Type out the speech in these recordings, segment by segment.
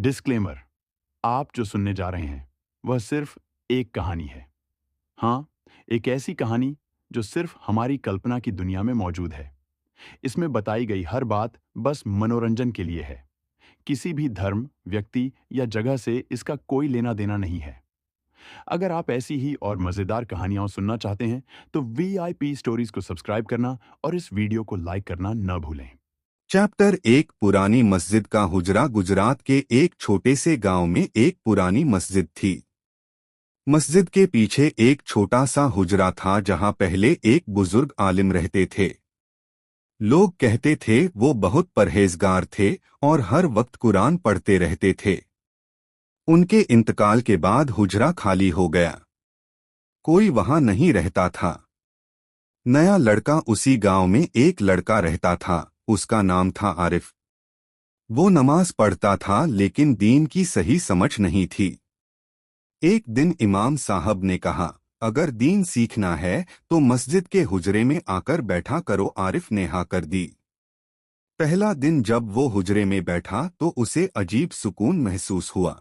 Disclaimer. आप जो सुनने जा रहे हैं वह सिर्फ एक कहानी है। हाँ, एक ऐसी कहानी जो सिर्फ हमारी कल्पना की दुनिया में मौजूद है। इसमें बताई गई हर बात बस मनोरंजन के लिए है। किसी भी धर्म, व्यक्ति या जगह से इसका कोई लेना देना नहीं है। अगर आप ऐसी ही और मजेदार कहानियां सुनना चाहते हैं तो VIP स्टोरीज को सब्सक्राइब करना और इस वीडियो को लाइक करना न भूलें। चैप्टर एक पुरानी मस्जिद का हुजरा। गुजरात के एक छोटे से गांव में एक पुरानी मस्जिद थी। मस्जिद के पीछे एक छोटा सा हुजरा था जहां पहले एक बुजुर्ग आलिम रहते थे। लोग कहते थे वो बहुत परहेजगार थे और हर वक्त कुरान पढ़ते रहते थे। उनके इंतकाल के बाद हुजरा खाली हो गया। कोई वहां नहीं रहता था। नया लड़का उसी गांव में एक लड़का रहता था। उसका नाम था आरिफ। वो नमाज पढ़ता था लेकिन दीन की सही समझ नहीं थी। एक दिन इमाम साहब ने कहा, अगर दीन सीखना है तो मस्जिद के हुजरे में आकर बैठा करो। आरिफ ने हाँ कर दी। पहला दिन जब वो हुजरे में बैठा तो उसे अजीब सुकून महसूस हुआ।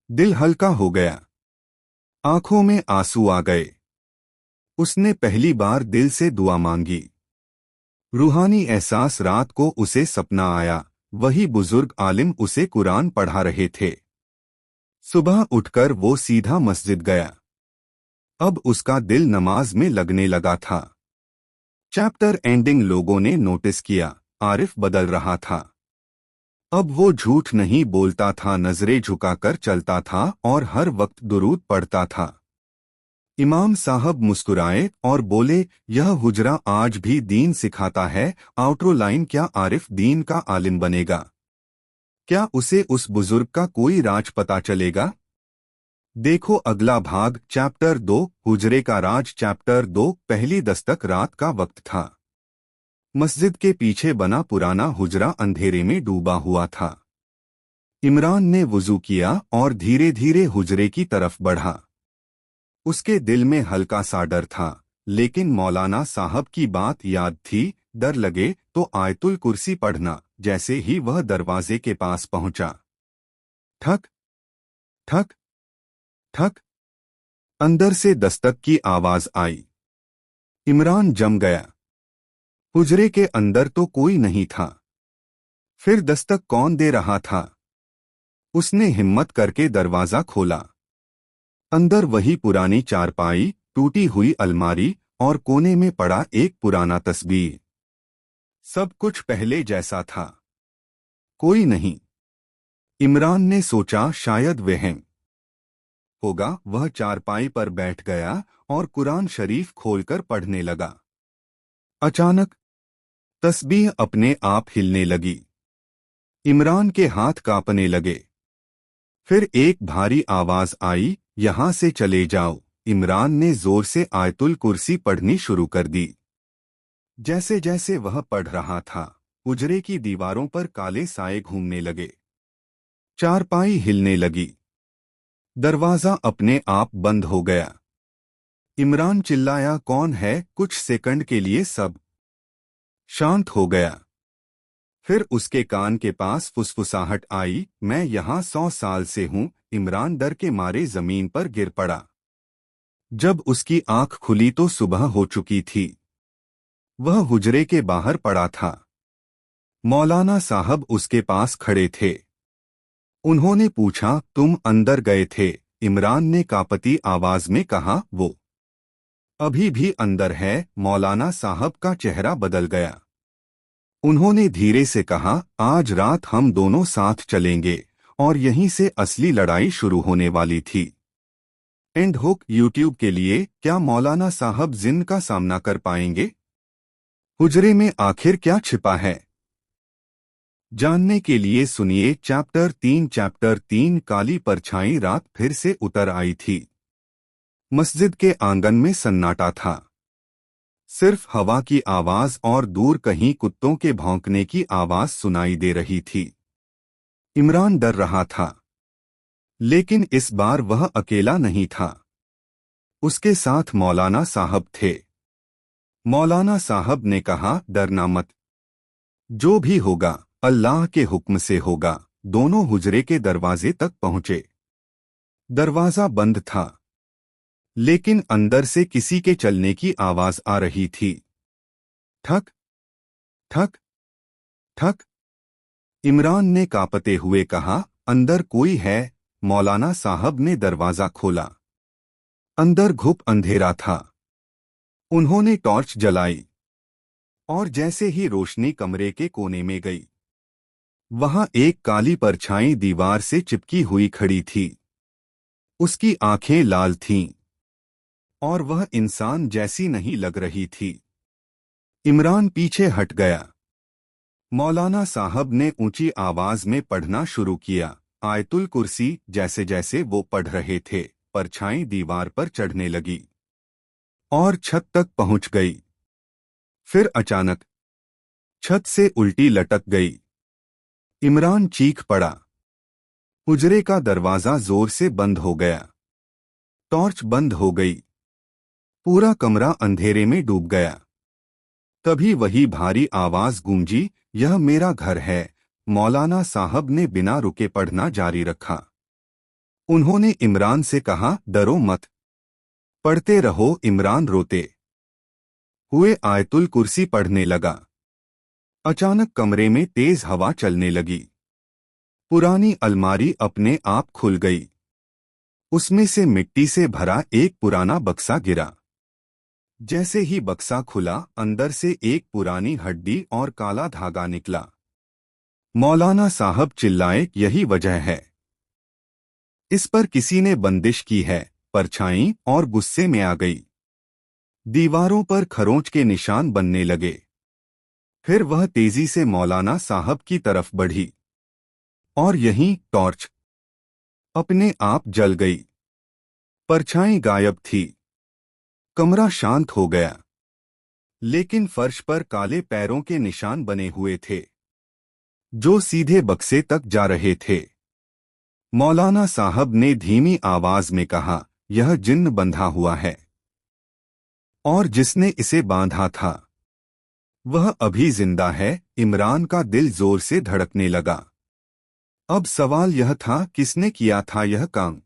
दिल हल्का हो गया, आंखों में आंसू आ गए। उसने पहली बार दिल से दुआ मांगी। रूहानी एहसास। रात को उसे सपना आया, वही बुजुर्ग आलिम उसे कुरान पढ़ा रहे थे। सुबह उठकर वो सीधा मस्जिद गया। अब उसका दिल नमाज में लगने लगा था। Chapter ending. लोगों ने नोटिस किया, आरिफ बदल रहा था। अब वो झूठ नहीं बोलता था, नजरें झुकाकर चलता था और हर वक्त दुरूद पढ़ता था। इमाम साहब मुस्कुराए और बोले, यह हुजरा आज भी दीन सिखाता है। Outro line. क्या आरिफ दीन का आलिम बनेगा? क्या उसे उस बुजुर्ग का कोई राज पता चलेगा? देखो अगला भाग। चैप्टर 2 हुजरे का राज। चैप्टर 2 पहली दस्तक। रात का वक्त था। मस्जिद के पीछे बना पुराना हुजरा अंधेरे में डूबा हुआ था। इमरान ने वुजू किया और धीरे धीरे हुजरे की तरफ बढ़ा। उसके दिल में हल्का सा डर था, लेकिन मौलाना साहब की बात याद थी। डर लगे तो आयतुल कुर्सी पढ़ना। जैसे ही वह दरवाजे के पास पहुंचा, ठक ठक ठक, अंदर से दस्तक की आवाज आई। इमरान जम गया। हुजरे के अंदर तो कोई नहीं था। फिर दस्तक कौन दे रहा था? उसने हिम्मत करके दरवाजा खोला। अंदर वही पुरानी चारपाई, टूटी हुई अलमारी और कोने में पड़ा एक पुराना तस्बीर। सब कुछ पहले जैसा था। कोई नहीं। इमरान ने सोचा शायद वहम होगा। वह चारपाई पर बैठ गया और कुरान शरीफ खोलकर पढ़ने लगा। अचानक तस्बीह अपने आप हिलने लगी। इमरान के हाथ कांपने लगे। फिर एक भारी आवाज आई, यहां से चले जाओ। इमरान ने जोर से आयतुल कुर्सी पढ़नी शुरू कर दी। जैसे जैसे वह पढ़ रहा था, हुजरे की दीवारों पर काले साए घूमने लगे। चारपाई हिलने लगी। दरवाजा अपने आप बंद हो गया। इमरान चिल्लाया, कौन है? कुछ सेकंड के लिए सब शांत हो गया। फिर उसके कान के पास फुसफुसाहट आई, मैं यहां 100 साल से हूं। इमरान डर के मारे जमीन पर गिर पड़ा। जब उसकी आंख खुली तो सुबह हो चुकी थी। वह हुजरे के बाहर पड़ा था। मौलाना साहब उसके पास खड़े थे। उन्होंने पूछा, तुम अंदर गए थे? इमरान ने कांपती आवाज में कहा, वो अभी भी अंदर है। मौलाना साहब का चेहरा बदल गया। उन्होंने धीरे से कहा, आज रात हम दोनों साथ चलेंगे। और यहीं से असली लड़ाई शुरू होने वाली थी। And hook. यूट्यूब के लिए। क्या मौलाना साहब जिन का सामना कर पाएंगे? हुजरे में आखिर क्या छिपा है? जानने के लिए सुनिए चैप्टर 3। चैप्टर 3 काली परछाई। रात फिर से उतर आई थी। मस्जिद के आंगन में सन्नाटा था। सिर्फ हवा की आवाज और दूर कहीं कुत्तों के भौंकने की आवाज सुनाई दे रही थी। इमरान डर रहा था, लेकिन इस बार वह अकेला नहीं था। उसके साथ मौलाना साहब थे। मौलाना साहब ने कहा, डरना मत। जो भी होगा अल्लाह के हुक्म से होगा। दोनों हुजरे के दरवाजे तक पहुंचे। दरवाजा बंद था, लेकिन अंदर से किसी के चलने की आवाज आ रही थी। ठक ठक ठक। इमरान ने कांपते हुए कहा, अंदर कोई है? मौलाना साहब ने दरवाजा खोला। अंदर घुप अंधेरा था। उन्होंने टॉर्च जलाई और जैसे ही रोशनी कमरे के कोने में गई, वहां एक काली परछाई दीवार से चिपकी हुई खड़ी थी। उसकी आंखें लाल थीं और वह इंसान जैसी नहीं लग रही थी। इमरान पीछे हट गया। मौलाना साहब ने ऊंची आवाज में पढ़ना शुरू किया, आयतुल कुर्सी। जैसे जैसे वो पढ़ रहे थे, परछाई दीवार पर चढ़ने लगी और छत तक पहुंच गई। फिर अचानक छत से उल्टी लटक गई। इमरान चीख पड़ा। हुजरे का दरवाजा जोर से बंद हो गया। टॉर्च बंद हो गई। पूरा कमरा अंधेरे में डूब गया। तभी वही भारी आवाज गूंजी, यह मेरा घर है। मौलाना साहब ने बिना रुके पढ़ना जारी रखा। उन्होंने इमरान से कहा, डरो मत, पढ़ते रहो। इमरान रोते हुए आयतुल कुर्सी पढ़ने लगा। अचानक कमरे में तेज हवा चलने लगी। पुरानी अलमारी अपने आप खुल गई। उसमें से मिट्टी से भरा एक पुराना बक्सा गिरा। जैसे ही बक्सा खुला, अंदर से एक पुरानी हड्डी और काला धागा निकला। मौलाना साहब चिल्लाए, यही वजह है, इस पर किसी ने बंदिश की है। परछाई और गुस्से में आ गई। दीवारों पर खरोंच के निशान बनने लगे। फिर वह तेजी से मौलाना साहब की तरफ बढ़ी और यहीं टॉर्च अपने आप जल गई। परछाई गायब थी। कमरा शांत हो गया, लेकिन फर्श पर काले पैरों के निशान बने हुए थे, जो सीधे बक्से तक जा रहे थे। मौलाना साहब ने धीमी आवाज में कहा, यह जिन्न बंधा हुआ है और जिसने इसे बांधा था वह अभी जिंदा है। इमरान का दिल जोर से धड़कने लगा। अब सवाल यह था, किसने किया था यह काम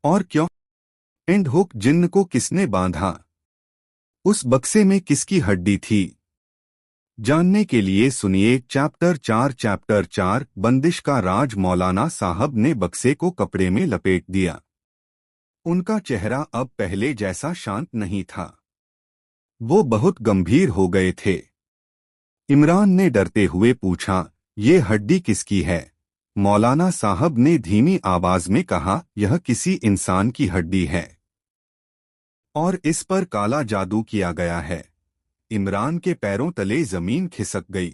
और क्यों? एंड हुक जिन्न को किसने बांधा? उस बक्से में किसकी हड्डी थी? जानने के लिए सुनिए चैप्टर 4। बंदिश का राज। मौलाना साहब ने बक्से को कपड़े में लपेट दिया। उनका चेहरा अब पहले जैसा शांत नहीं था, वो बहुत गंभीर हो गए थे। इमरान ने डरते हुए पूछा, ये हड्डी किसकी है? मौलाना साहब ने धीमी आवाज में कहा, यह किसी इंसान की हड्डी है और इस पर काला जादू किया गया है। इमरान के पैरों तले जमीन खिसक गई।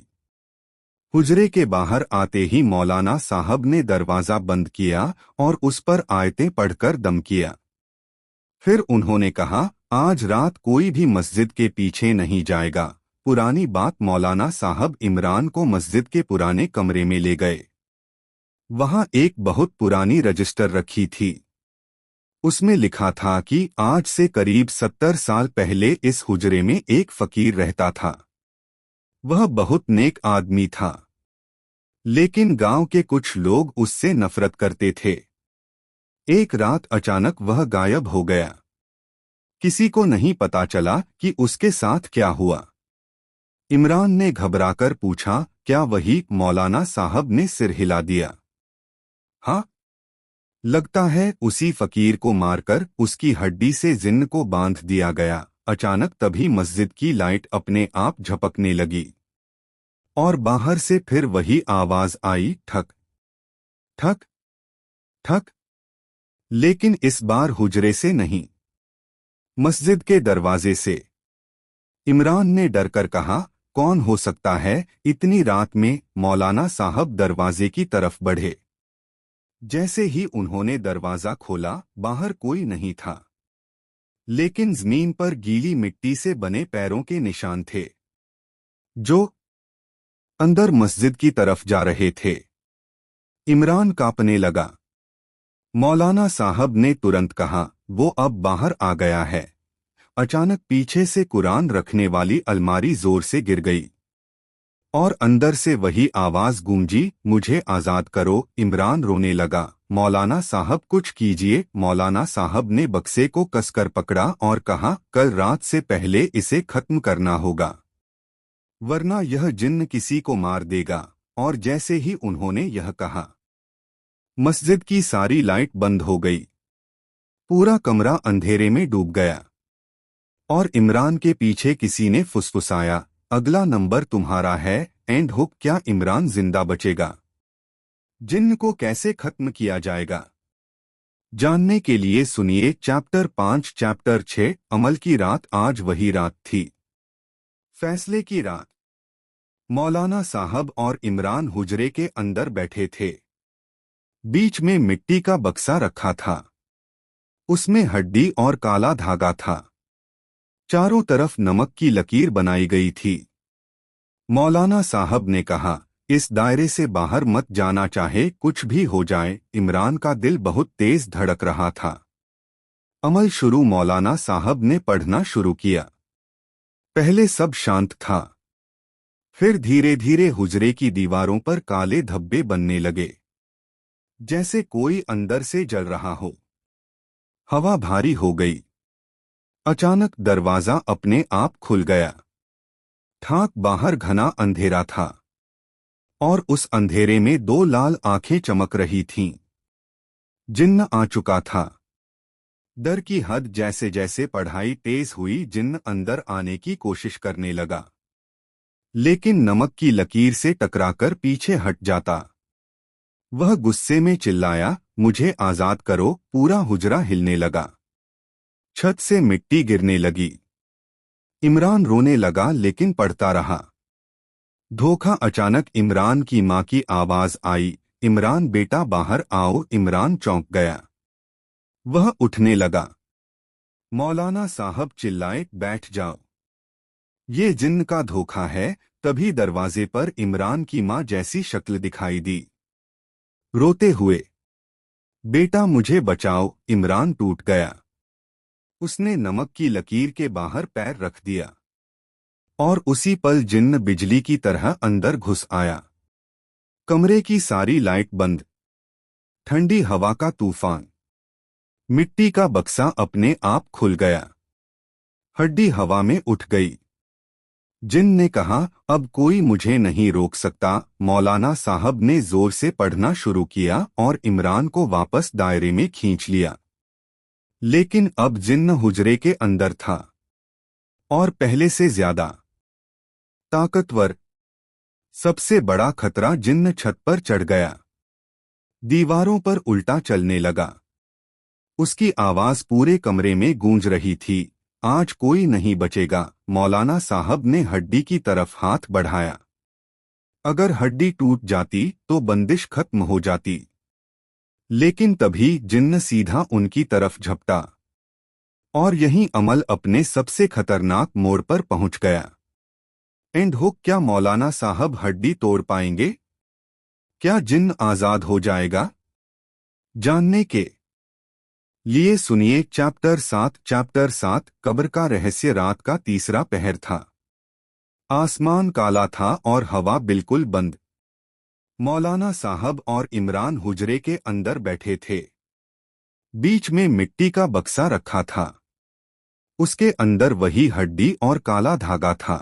हुजरे के बाहर आते ही मौलाना साहब ने दरवाजा बंद किया और उस पर आयतें पढ़कर दम किया। फिर उन्होंने कहा, आज रात कोई भी मस्जिद के पीछे नहीं जाएगा। पुरानी बात। मौलाना साहब इमरान को मस्जिद के पुराने कमरे में ले गए। वहां एक बहुत पुरानी रजिस्टर रखी थी। उसमें लिखा था कि आज से करीब 70 साल पहले इस हुजरे में एक फकीर रहता था। वह बहुत नेक आदमी था, लेकिन गांव के कुछ लोग उससे नफरत करते थे। एक रात अचानक वह गायब हो गया। किसी को नहीं पता चला कि उसके साथ क्या हुआ। इमरान ने घबराकर पूछा, क्या वही? मौलाना साहब ने सिर हिला दिया। हाँ, लगता है उसी फकीर को मारकर उसकी हड्डी से जिन्न को बांध दिया गया। अचानक तभी मस्जिद की लाइट अपने आप झपकने लगी और बाहर से फिर वही आवाज आई, ठक ठक ठक। लेकिन इस बार हुजरे से नहीं, मस्जिद के दरवाजे से। इमरान ने डरकर कहा, कौन हो सकता है इतनी रात में? मौलाना साहब दरवाजे की तरफ बढ़े। जैसे ही उन्होंने दरवाजा खोला, बाहर कोई नहीं था, लेकिन जमीन पर गीली मिट्टी से बने पैरों के निशान थे, जो अंदर मस्जिद की तरफ जा रहे थे। इमरान कांपने लगा। मौलाना साहब ने तुरंत कहा, वो अब बाहर आ गया है। अचानक पीछे से कुरान रखने वाली अलमारी जोर से गिर गई और अंदर से वही आवाज गूंजी, मुझे आजाद करो। इमरान रोने लगा। मौलाना साहब कुछ कीजिए। मौलाना साहब ने बक्से को कसकर पकड़ा और कहा, कल रात से पहले इसे खत्म करना होगा, वरना यह जिन्न किसी को मार देगा। और जैसे ही उन्होंने यह कहा, मस्जिद की सारी लाइट बंद हो गई। पूरा कमरा अंधेरे में डूब गया और इमरान के पीछे किसी ने फुसफुसाया, अगला नंबर तुम्हारा है। And hook. क्या इमरान जिंदा बचेगा? जिन्न को कैसे खत्म किया जाएगा? जानने के लिए सुनिए चैप्टर 5 चैप्टर 6 अमल की रात। आज वही रात थी, फैसले की रात। मौलाना साहब और इमरान हुजरे के अंदर बैठे थे। बीच में मिट्टी का बक्सा रखा था, उसमें हड्डी और काला धागा था। चारों तरफ नमक की लकीर बनाई गई थी। मौलाना साहब ने कहा, इस दायरे से बाहर मत जाना, चाहे कुछ भी हो जाए। इमरान का दिल बहुत तेज धड़क रहा था। अमल शुरू। मौलाना साहब ने पढ़ना शुरू किया। पहले सब शांत था, फिर धीरे धीरे हुजरे की दीवारों पर काले धब्बे बनने लगे, जैसे कोई अंदर से जल रहा हो। हवा भारी हो गई। अचानक दरवाजा अपने आप खुल गया। ठाक बाहर घना अंधेरा था और उस अंधेरे में दो लाल आंखें चमक रही थीं। जिन्न आ चुका था। डर की हद। जैसे जैसे पढ़ाई तेज हुई, जिन्न अंदर आने की कोशिश करने लगा, लेकिन नमक की लकीर से टकराकर पीछे हट जाता। वह गुस्से में चिल्लाया, मुझे आजाद करो। पूरा हुजरा हिलने लगा। छत से मिट्टी गिरने लगी। इमरान रोने लगा लेकिन पढ़ता रहा। धोखा। अचानक इमरान की मां की आवाज आई, इमरान बेटा बाहर आओ। इमरान चौंक गया। वह उठने लगा। मौलाना साहब चिल्लाए, बैठ जाओ, ये जिन्न का धोखा है। तभी दरवाजे पर इमरान की मां जैसी शक्ल दिखाई दी, रोते हुए, बेटा मुझे बचाओ। इमरान टूट गया। उसने नमक की लकीर के बाहर पैर रख दिया और उसी पल जिन्न बिजली की तरह अंदर घुस आया। कमरे की सारी लाइट बंद। ठंडी हवा का तूफान। मिट्टी का बक्सा अपने आप खुल गया। हड्डी हवा में उठ गई। जिन्न ने कहा, अब कोई मुझे नहीं रोक सकता। मौलाना साहब ने जोर से पढ़ना शुरू किया और इमरान को वापस दायरे में खींच लिया। लेकिन अब जिन्न हुजरे के अंदर था और पहले से ज्यादा ताकतवर। सबसे बड़ा खतरा, जिन्न छत पर चढ़ गया। दीवारों पर उल्टा चलने लगा। उसकी आवाज पूरे कमरे में गूंज रही थी, आज कोई नहीं बचेगा। मौलाना साहब ने हड्डी की तरफ हाथ बढ़ाया। अगर हड्डी टूट जाती तो बंदिश खत्म हो जाती। लेकिन तभी जिन्न सीधा उनकी तरफ झपटा और यहीं अमल अपने सबसे खतरनाक मोड़ पर पहुंच गया। And hook. क्या मौलाना साहब हड्डी तोड़ पाएंगे? क्या जिन्न आजाद हो जाएगा? जानने के लिए सुनिए चैप्टर 7 कब्र का रहस्य। रात का तीसरा पहर था। आसमान काला था और हवा बिल्कुल बंद। मौलाना साहब और इमरान हुजरे के अंदर बैठे थे। बीच में मिट्टी का बक्सा रखा था, उसके अंदर वही हड्डी और काला धागा था।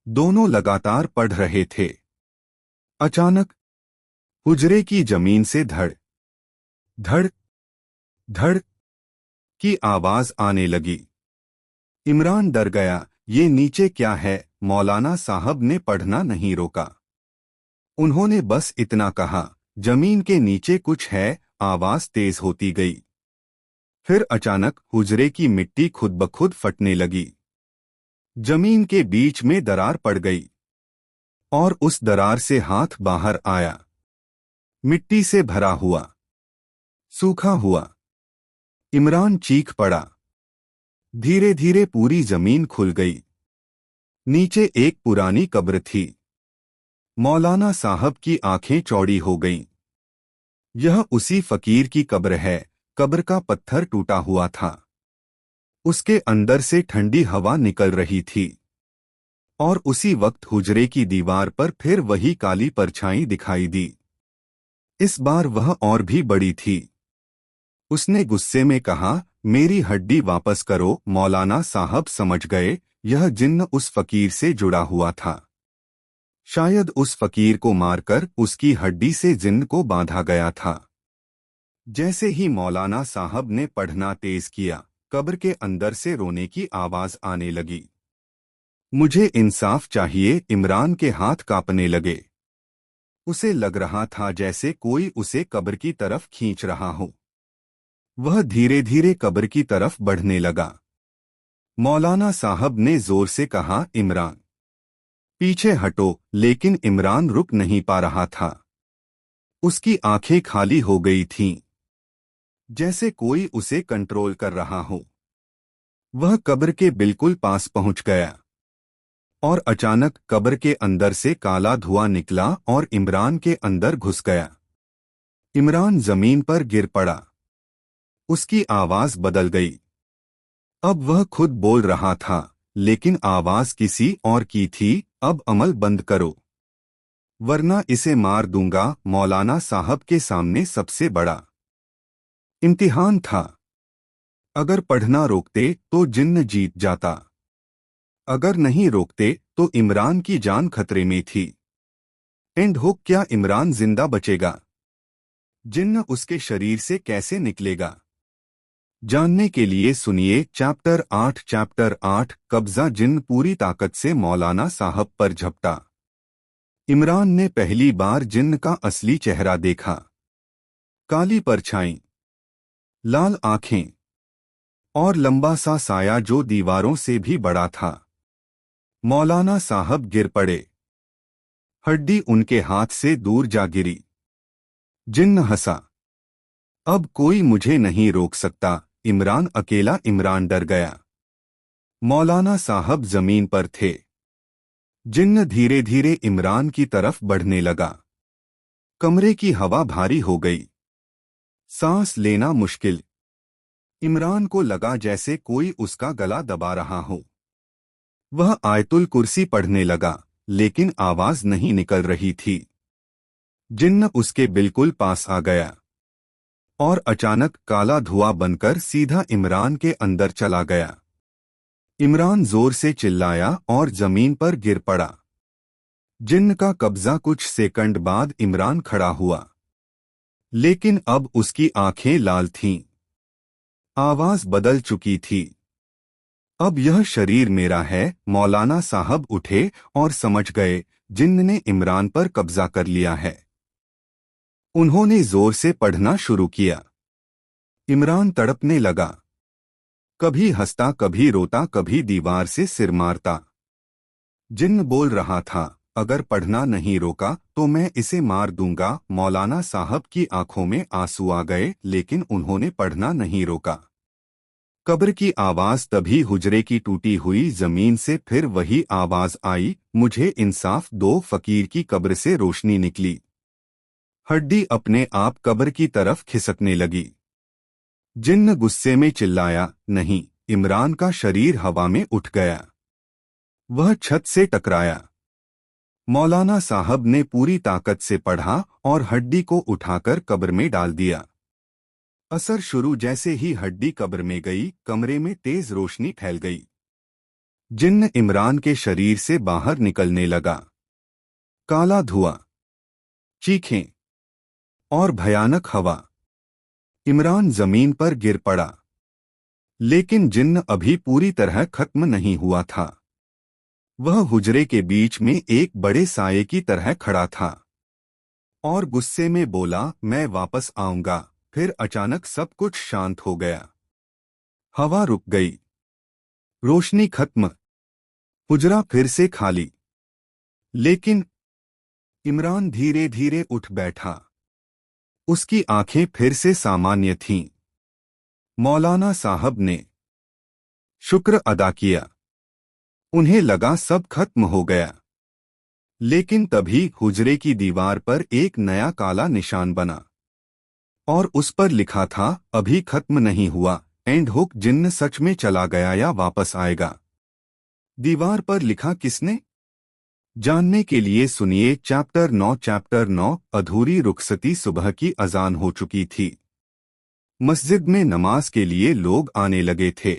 दोनों लगातार पढ़ रहे थे। अचानक हुजरे की जमीन से धड़ धड़ धड़ की आवाज आने लगी। इमरान डर गया। ये नीचे क्या है? मौलाना साहब ने पढ़ना नहीं रोका। उन्होंने बस इतना कहा, जमीन के नीचे कुछ है। आवाज तेज होती गई। फिर अचानक हुजरे की मिट्टी खुद ब खुद फटने लगी। जमीन के बीच में दरार पड़ गई और उस दरार से हाथ बाहर आया, मिट्टी से भरा हुआ, सूखा हुआ। इमरान चीख पड़ा। धीरे धीरे पूरी जमीन खुल गई। नीचे एक पुरानी कब्र थी। मौलाना साहब की आंखें चौड़ी हो गईं। यह उसी फकीर की कब्र है। कब्र का पत्थर टूटा हुआ था, उसके अंदर से ठंडी हवा निकल रही थी और उसी वक्त हुजरे की दीवार पर फिर वही काली परछाई दिखाई दी। इस बार वह और भी बड़ी थी। उसने गुस्से में कहा, मेरी हड्डी वापस करो। मौलाना साहब समझ गए, यह जिन्न उस फकीर से जुड़ा हुआ था। शायद उस फकीर को मारकर उसकी हड्डी से जिन्न को बांधा गया था। जैसे ही मौलाना साहब ने पढ़ना तेज किया, कब्र के अंदर से रोने की आवाज आने लगी। मुझे इंसाफ चाहिए। इमरान के हाथ कांपने लगे। उसे लग रहा था जैसे कोई उसे कब्र की तरफ खींच रहा हो। वह धीरे धीरे कब्र की तरफ बढ़ने लगा। मौलाना साहब ने जोर से कहा, इमरान पीछे हटो। लेकिन इमरान रुक नहीं पा रहा था। उसकी आंखें खाली हो गई थीं, जैसे कोई उसे कंट्रोल कर रहा हो। वह कब्र के बिल्कुल पास पहुंच गया और अचानक कब्र के अंदर से काला धुआं निकला और इमरान के अंदर घुस गया। इमरान जमीन पर गिर पड़ा। उसकी आवाज बदल गई। अब वह खुद बोल रहा था, लेकिन आवाज किसी और की थी। अब अमल बंद करो, वरना इसे मार दूंगा। मौलाना साहब के सामने सबसे बड़ा इम्तिहान था। अगर पढ़ना रोकते तो जिन्न जीत जाता, अगर नहीं रोकते तो इमरान की जान खतरे में थी। एंड हुक, क्या इमरान जिंदा बचेगा? जिन्न उसके शरीर से कैसे निकलेगा? जानने के लिए सुनिए चैप्टर 8। कब्जा। जिन्न पूरी ताकत से मौलाना साहब पर झपटा। इमरान ने पहली बार जिन्न का असली चेहरा देखा। काली परछाई, लाल आंखें और लंबा सा साया जो दीवारों से भी बड़ा था। मौलाना साहब गिर पड़े। हड्डी उनके हाथ से दूर जा गिरी। जिन्न हंसा, अब कोई मुझे नहीं रोक सकता। इमरान अकेला। इमरान डर गया। मौलाना साहब जमीन पर थे। जिन्न धीरे धीरे इमरान की तरफ बढ़ने लगा। कमरे की हवा भारी हो गई, सांस लेना मुश्किल। इमरान को लगा जैसे कोई उसका गला दबा रहा हो। वह आयतुल कुर्सी पढ़ने लगा, लेकिन आवाज नहीं निकल रही थी। जिन्न उसके बिल्कुल पास आ गया और अचानक काला धुआं बनकर सीधा इमरान के अंदर चला गया। इमरान जोर से चिल्लाया और जमीन पर गिर पड़ा। जिन्न का कब्जा। कुछ सेकंड बाद इमरान खड़ा हुआ, लेकिन अब उसकी आंखें लाल थीं। आवाज बदल चुकी थी। अब यह शरीर मेरा है। मौलाना साहब उठे और समझ गए, जिन्न ने इमरान पर कब्जा कर लिया है। उन्होंने जोर से पढ़ना शुरू किया। इमरान तड़पने लगा, कभी हंसता, कभी रोता, कभी दीवार से सिर मारता। जिन्न बोल रहा था, अगर पढ़ना नहीं रोका तो मैं इसे मार दूंगा। मौलाना साहब की आंखों में आंसू आ गए, लेकिन उन्होंने पढ़ना नहीं रोका। कब्र की आवाज। तभी हुजरे की टूटी हुई जमीन से फिर वही आवाज आई, मुझे इंसाफ दो। फकीर की कब्र से रोशनी निकली। हड्डी अपने आप कब्र की तरफ खिसकने लगी। जिन्न गुस्से में चिल्लाया, नहीं। इमरान का शरीर हवा में उठ गया। वह छत से टकराया। मौलाना साहब ने पूरी ताकत से पढ़ा और हड्डी को उठाकर कब्र में डाल दिया। असर शुरू। जैसे ही हड्डी कब्र में गई, कमरे में तेज रोशनी फैल गई। जिन्न इमरान के शरीर से बाहर निकलने लगा। काला धुआं, चीखें और भयानक हवा। इमरान जमीन पर गिर पड़ा, लेकिन जिन्न अभी पूरी तरह खत्म नहीं हुआ था। वह हुजरे के बीच में एक बड़े साये की तरह खड़ा था और गुस्से में बोला, मैं वापस आऊंगा। फिर अचानक सब कुछ शांत हो गया। हवा रुक गई, रोशनी खत्म, हुजरा फिर से खाली। लेकिन इमरान धीरे धीरे उठ बैठा। उसकी आंखें फिर से सामान्य थीं। मौलाना साहब ने शुक्र अदा किया। उन्हें लगा सब खत्म हो गया। लेकिन तभी हुजरे की दीवार पर एक नया काला निशान बना और उस पर लिखा था, अभी खत्म नहीं हुआ। And hook. जिन्न सच में चला गया या वापस आएगा? दीवार पर लिखा किसने? जानने के लिए सुनिए चैप्टर 9 अधूरी रुखसती। सुबह की अजान हो चुकी थी। मस्जिद में नमाज के लिए लोग आने लगे थे,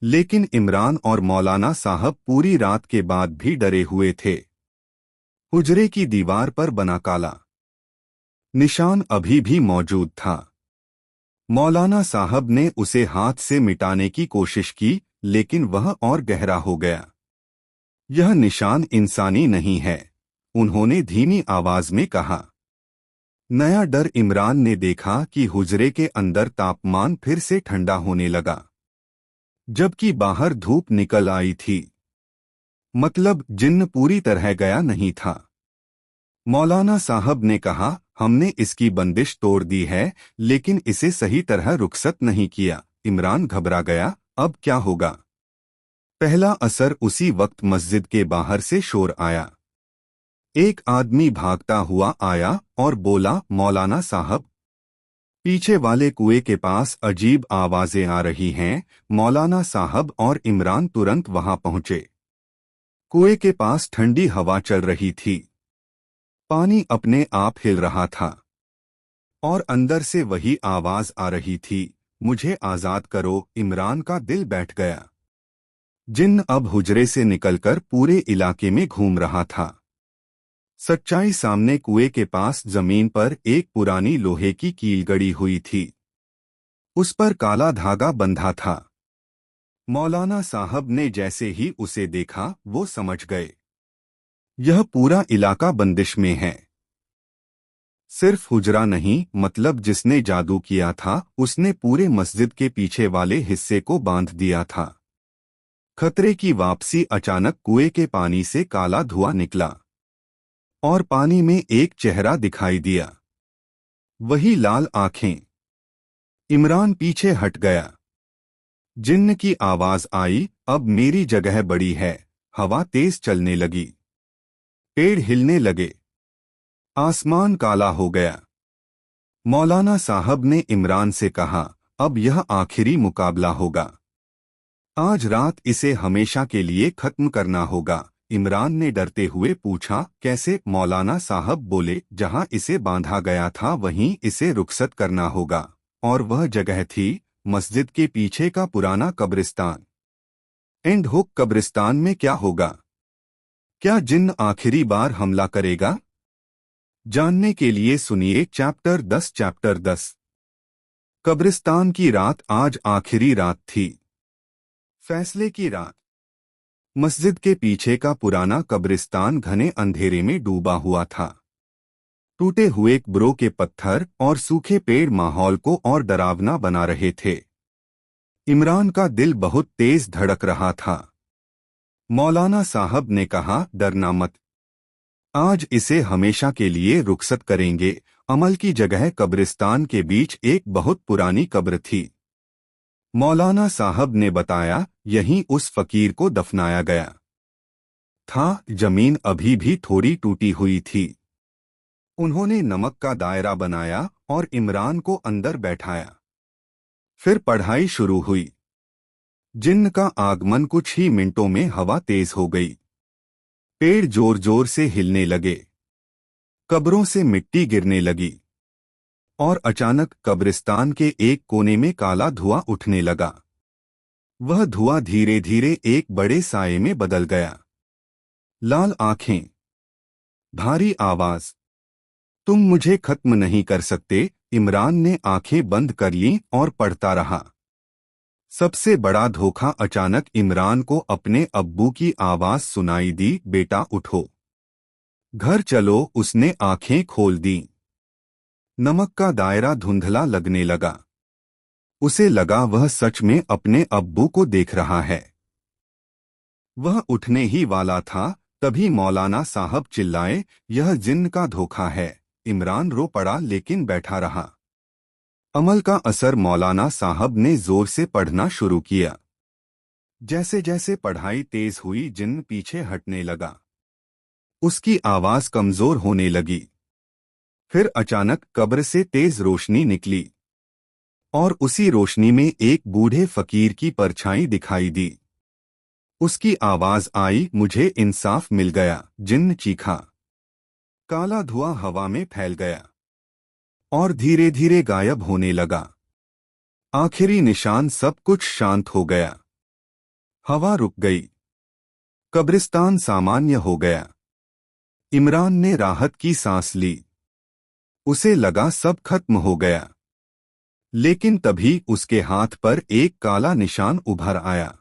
लेकिन इमरान और मौलाना साहब पूरी रात के बाद भी डरे हुए थे। हुजरे की दीवार पर बना काला निशान अभी भी मौजूद था। मौलाना साहब ने उसे हाथ से मिटाने की कोशिश की, लेकिन वह और गहरा हो गया। यह निशान इंसानी नहीं है, उन्होंने धीमी आवाज में कहा। नया डर। इमरान ने देखा कि हुजरे के अंदर तापमान फिर से ठंडा होने लगा, जबकि बाहर धूप निकल आई थी। मतलब जिन्न पूरी तरह गया नहीं था। मौलाना साहब ने कहा, हमने इसकी बंदिश तोड़ दी है, लेकिन इसे सही तरह रुखसत नहीं किया। इमरान घबरा गया, अब क्या होगा? पहला असर उसी वक्त मस्जिद के बाहर से शोर आया। एक आदमी भागता हुआ आया और बोला, मौलाना साहब, पीछे वाले कुएं के पास अजीब आवाजें आ रही हैं। मौलाना साहब और इमरान तुरंत वहां पहुंचे। कुएं के पास ठंडी हवा चल रही थी, पानी अपने आप हिल रहा था, और अंदर से वही आवाज आ रही थी, मुझे आजाद करो। इमरान का दिल बैठ गया। जिन्न अब हुजरे से निकलकर पूरे इलाके में घूम रहा था। सच्चाई सामने कुएं के पास जमीन पर एक पुरानी लोहे की कील गड़ी हुई थी। उस पर काला धागा बंधा था। मौलाना साहब ने जैसे ही उसे देखा, वो समझ गए, यह पूरा इलाका बंदिश में है। सिर्फ हुजरा नहीं, मतलब जिसने जादू किया था उसने पूरे मस्जिद के पीछे वाले हिस्से को बांध दिया था। खतरे की वापसी। अचानक कुएं के पानी से काला धुआं निकला और पानी में एक चेहरा दिखाई दिया, वही लाल आंखें। इमरान पीछे हट गया। जिन्न की आवाज आई, अब मेरी जगह बड़ी है। हवा तेज चलने लगी, पेड़ हिलने लगे, आसमान काला हो गया। मौलाना साहब ने इमरान से कहा, अब यह आखिरी मुकाबला होगा। आज रात इसे हमेशा के लिए खत्म करना होगा। इमरान ने डरते हुए पूछा, कैसे? मौलाना साहब बोले, जहां इसे बांधा गया था वहीं इसे रुखसत करना होगा, और वह जगह थी मस्जिद के पीछे का पुराना कब्रिस्तान। एंड हुक कब्रिस्तान में क्या होगा? क्या जिन्न आखिरी बार हमला करेगा? जानने के लिए सुनिए चैप्टर 10 कब्रिस्तान की रात। आज आखिरी रात थी, फैसले की रात। मस्जिद के पीछे का पुराना कब्रिस्तान घने अंधेरे में डूबा हुआ था। टूटे हुए कब्रों के पत्थर और सूखे पेड़ माहौल को और डरावना बना रहे थे। इमरान का दिल बहुत तेज धड़क रहा था। मौलाना साहब ने कहा, डरना मत, आज इसे हमेशा के लिए रुखसत करेंगे। अमल की जगह कब्रिस्तान के बीच एक बहुत पुरानी कब्र थी। मौलाना साहब ने बताया, यहीं उस फकीर को दफनाया गया था। जमीन अभी भी थोड़ी टूटी हुई थी। उन्होंने नमक का दायरा बनाया और इमरान को अंदर बैठाया। फिर पढ़ाई शुरू हुई। जिन्न का आगमन। कुछ ही मिनटों में हवा तेज हो गई, पेड़ जोर जोर से हिलने लगे, कब्रों से मिट्टी गिरने लगी, और अचानक कब्रिस्तान के एक कोने में काला धुआं उठने लगा। वह धुआं धीरे धीरे एक बड़े साये में बदल गया। लाल आंखें, भारी आवाज, तुम मुझे खत्म नहीं कर सकते। इमरान ने आंखें बंद कर लीं और पढ़ता रहा। सबसे बड़ा धोखा। अचानक इमरान को अपने अब्बू की आवाज सुनाई दी, बेटा उठो, घर चलो। उसने आंखें खोल दी। नमक का दायरा धुंधला लगने लगा। उसे लगा वह सच में अपने अब्बू को देख रहा है। वह उठने ही वाला था, तभी मौलाना साहब चिल्लाए, यह जिन्न का धोखा है। इमरान रो पड़ा लेकिन बैठा रहा। अमल का असर। मौलाना साहब ने जोर से पढ़ना शुरू किया। जैसे जैसे पढ़ाई तेज हुई, जिन्न पीछे हटने लगा। उसकी आवाज कमजोर होने लगी। फिर अचानक कब्र से तेज रोशनी निकली, और उसी रोशनी में एक बूढ़े फकीर की परछाई दिखाई दी। उसकी आवाज आई, मुझे इंसाफ मिल गया। जिन्न चीखा। काला धुआं हवा में फैल गया और धीरे धीरे गायब होने लगा। आखिरी निशान, सब कुछ शांत हो गया। हवा रुक गई। कब्रिस्तान सामान्य हो गया। इमरान ने राहत की सांस ली। उसे लगा सब खत्म हो गया। लेकिन तभी उसके हाथ पर एक काला निशान उभर आया।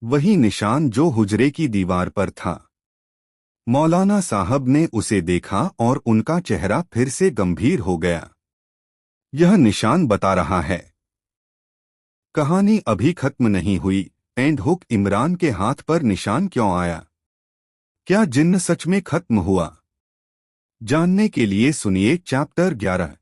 वही निशान जो हुजरे की दीवार पर था। मौलाना साहब ने उसे देखा और उनका चेहरा फिर से गंभीर हो गया। यह निशान बता रहा है, कहानी अभी खत्म नहीं हुई। And hook. इमरान के हाथ पर निशान क्यों आया? क्या जिन्न सच में खत्म हुआ? जानने के लिए सुनिए चैप्टर 11।